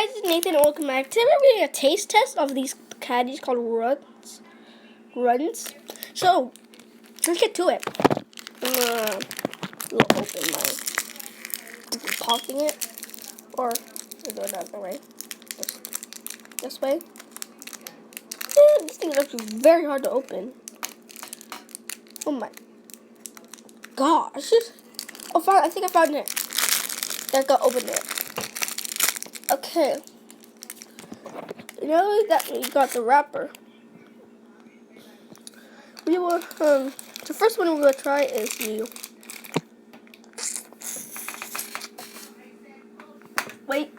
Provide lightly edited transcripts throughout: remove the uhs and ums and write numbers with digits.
it's Nathan. Welcome back. Today we're doing a taste test of these candies called runts. So let's get to it. I'm gonna open my popping it, or we'll do it another way. This way. Yeah, this thing is actually very hard to open. Oh my gosh! Oh, I think I found it. I got open it. Okay. Now that we got the wrapper, we will, the first one we're going to try is the, wait,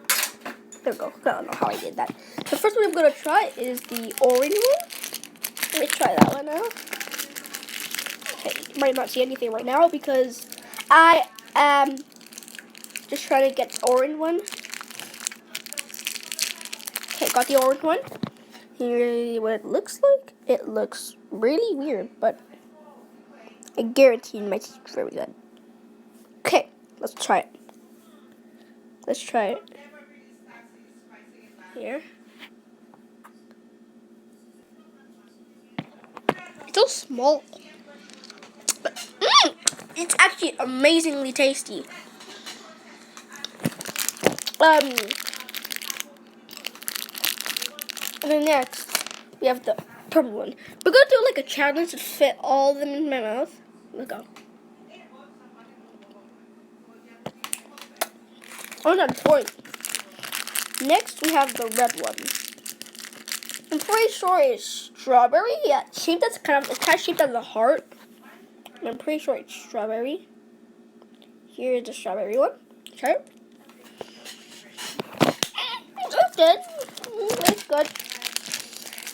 there we go, I don't know how I did that. The first one I'm going to try is the orange one. Let me try that one now. Okay, you might not see anything right now because I am just trying to get the orange one. Okay, got the orange one. Here's what it looks like. It looks really weird, but I guarantee it might taste very good. Okay, let's try it. Let's try it. Here. It's so small. But, it's actually amazingly tasty. And then next, we have the purple one. We're going to do like a challenge to fit all of them in my mouth. Let's go. Oh, no, point. Next, we have the red one. I'm pretty sure it's strawberry. Yeah, it's kind of shaped as a heart. I'm pretty sure it's strawberry. Here's the strawberry one. Try it. That's good. That's good.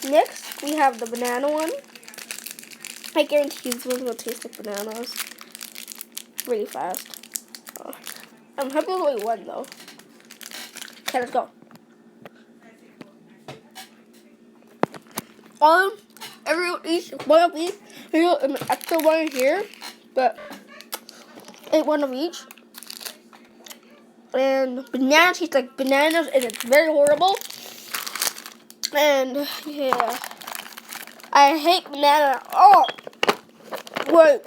Next, we have the banana one. I guarantee this one will taste like bananas really fast. Oh. I'm happy with only one though. Okay, let's go. Each one of these. There's an extra one here, but ate one of each. And banana tastes like bananas, and it's very horrible. And yeah, I hate banana. Oh, wait,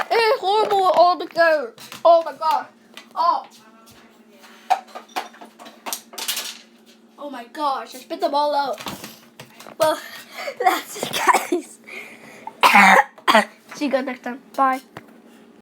it is horrible all together. Oh my god. Oh my gosh, I spit them all out. Well, that's it, guys. See you guys next time. Bye.